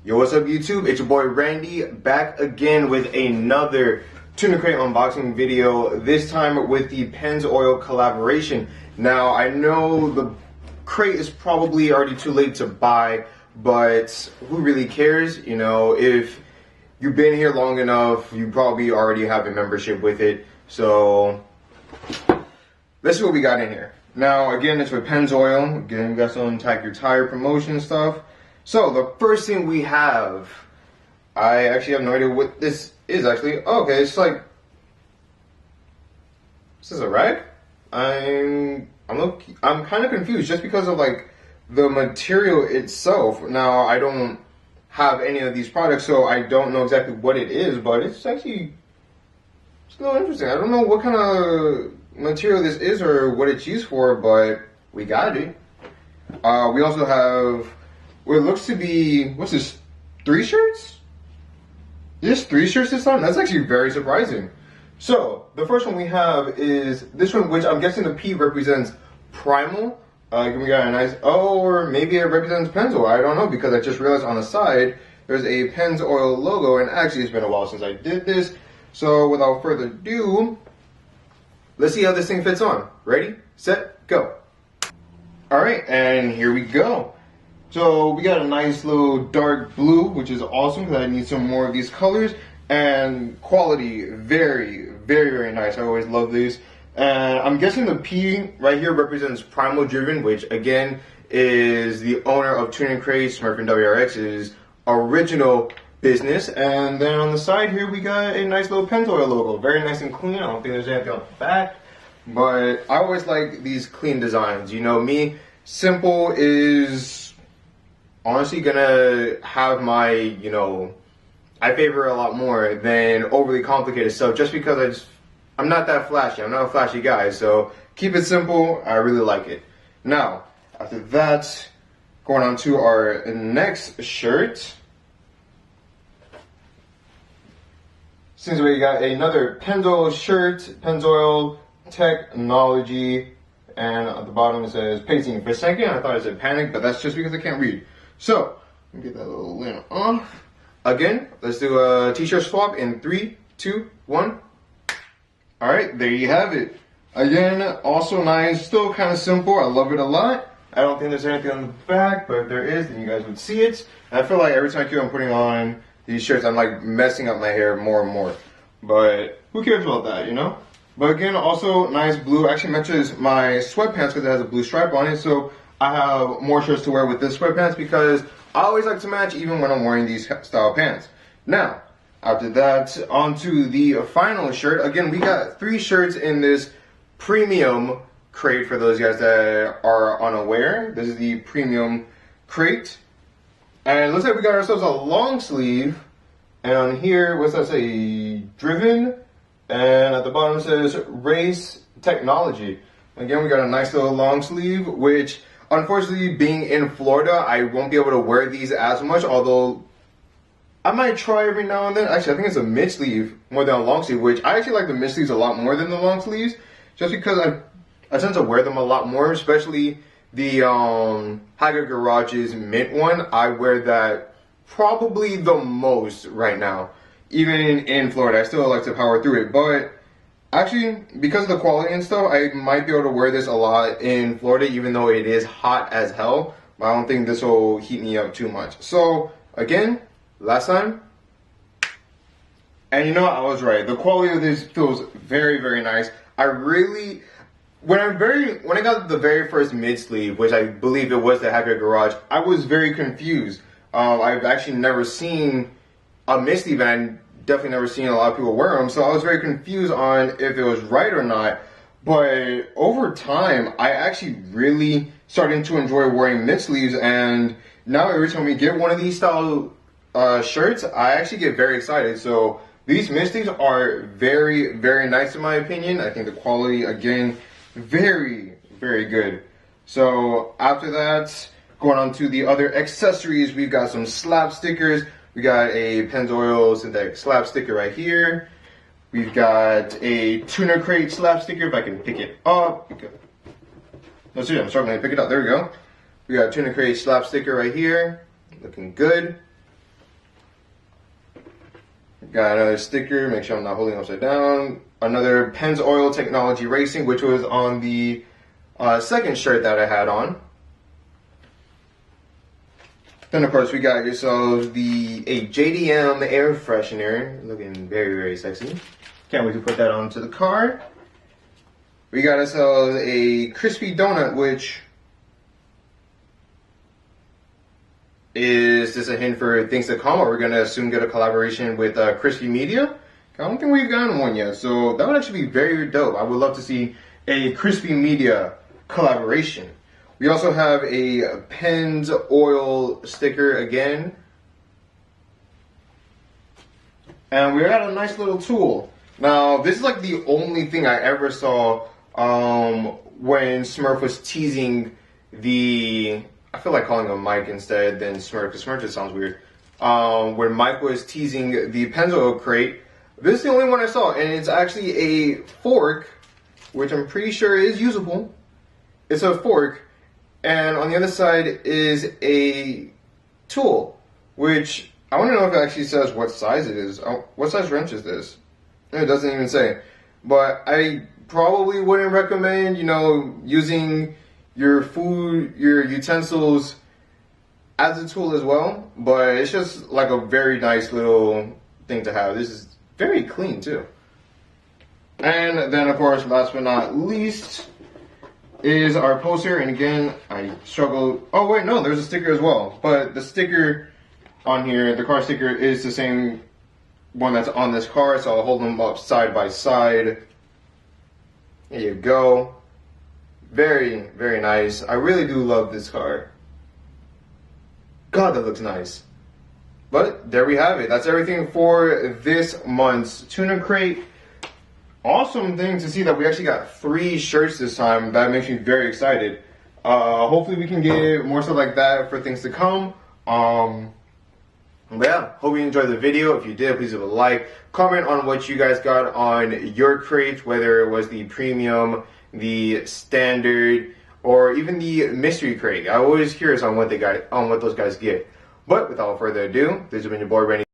Yo, what's up YouTube? It's your boy Randy back again with another tuna crate unboxing video, this time with the Penzoil collaboration. Now, I know the crate is probably already too late to buy, but who really cares? You know, if you've been here long enough, you probably already have a membership with it. So, let's see what we got in here. Now, again, it's with Penzoil. Again, we got some Tag Your Tire promotion stuff. So, the first thing we have, I actually have no idea what this is actually. Oh, okay, it's like, is this a rag? I'm kind of confused just because of like the material itself. Now, I don't have any of these products, so I don't know exactly what it is, but it's actually, it's a little interesting. I don't know what kind of material this is or what it's used for, but we got it. We also have what looks to be, what's this, 3 shirts? There's 3 shirts this time? That's actually very surprising. So, the first one we have is this one, which I'm guessing the P represents Primal. We got a nice, or maybe it represents Penzoil, I don't know, because I just realized on the side, there's a Penzoil logo, and actually it's been a while since I did this. So, without further ado, let's see how this thing fits on. Ready, set, go. Alright, and here we go. So we got a nice little dark blue, which is awesome because I need some more of these colors. And quality, very, very, very nice. I always love these. And I'm guessing the P right here represents Primal Driven, which again is the owner of Tuna Crate, Smurf and WRX's original business. And then on the side here, we got a nice little Penzoil logo. Very nice and clean. I don't think there's anything on the back. But I always like these clean designs. You know me, simple is honestly gonna have my, you know, I favor a lot more than overly complicated stuff just because I'm not that flashy. I'm not a flashy guy, so keep it simple. I really like it. Now, after that, going on to our next shirt. Since we got another Penzoil shirt, Penzoil Technology, and at the bottom it says pacing. For a second, I thought it said panic, but that's just because I can't read. So, let me get that little lint off. Again, let's do a t-shirt swap in 3, 2, 1. Alright, there you have it. Again, also nice, still kind of simple. I love it a lot. I don't think there's anything on the back, but if there is, then you guys would see it. And I feel like every time I keep on putting on these shirts, I'm like messing up my hair more and more. But who cares about that, you know? But again, also nice blue. Actually matches my sweatpants because it has a blue stripe on it. So I have more shirts to wear with this sweatpants because I always like to match even when I'm wearing these style pants. Now, after that, onto the final shirt. Again, we got 3 shirts in this premium crate for those guys that are unaware. This is the premium crate. And it looks like we got ourselves a long sleeve. And on here, what's that say? Driven. And at the bottom it says Race Technology. Again, we got a nice little long sleeve, which unfortunately, being in Florida, I won't be able to wear these as much, although I might try every now and then. Actually, I think it's a mid sleeve more than a long sleeve, which I actually like the mid sleeves a lot more than the long sleeves, just because I tend to wear them a lot more, especially the Haggard Garage's mint one. I wear that probably the most right now. Even in Florida, I still like to power through it, but actually, because of the quality and stuff, I might be able to wear this a lot in Florida, even though it is hot as hell. But I don't think this will heat me up too much. So, again, last time. And you know what? I was right. The quality of this feels very, very nice. I really, when I got the very first mid sleeve, which I believe it was the Hacker Garage, I was very confused. I've actually never seen a mid sleeve, and definitely never seen a lot of people wear them, so I was very confused on if it was right or not. But over time, I actually really started to enjoy wearing mid sleeves, and now every time we get one of these style shirts, I actually get very excited. So these mid sleeves are very, very nice in my opinion. I think the quality, again, very, very good. So after that, going on to the other accessories, we've got some slap stickers. We got a Penzoil synthetic slap sticker right here. We've got a Tuna Crate slap sticker, if I can pick it up. Let's see, I'm struggling to pick it up. There we go. We got a Tuna Crate slap sticker right here. Looking good. Got another sticker, make sure I'm not holding upside down. Another Penzoil Technology Racing, which was on the second shirt that I had on. Then of course we got yourselves a JDM air freshener, looking very, very sexy. Can't wait to put that onto the car. We got ourselves a crispy donut, which is this a hint for things to come, or we're gonna soon get a collaboration with Crispy Media? I don't think we've gotten one yet, so that would actually be very dope. I would love to see a Crispy Media collaboration. We also have a Penzoil sticker again. And we got a nice little tool. Now, this is like the only thing I ever saw when Smurf was teasing the, I feel like calling him Mike instead than Smurf, because Smurf just sounds weird. When Mike was teasing the Penzoil crate, this is the only one I saw, and it's actually a fork, which I'm pretty sure is usable. It's a fork. And on the other side is a tool, which I want to know if it actually says what size it is. What size wrench is this? It doesn't even say. But I probably wouldn't recommend, you know, using your food, your utensils as a tool as well. But it's just like a very nice little thing to have. This is very clean too. And then of course, last but not least, is our poster, and again, I struggled. Oh wait, no, there's a sticker as well. But the sticker on here, the car sticker, is the same one that's on this car, so I'll hold them up side by side. There you go. Very, very nice. I really do love this car. God, that looks nice. But there we have it. That's everything for this month's tuna crate. Awesome thing to see that we actually got 3 shirts this time. That makes me very excited. Hopefully we can get more stuff like that for things to come. But yeah, hope you enjoyed the video. If you did, please leave a like. Comment on what you guys got on your crates, whether it was the premium, the standard, or even the mystery crate. I'm always curious on what those guys get. But without further ado, this has been your boy Randy.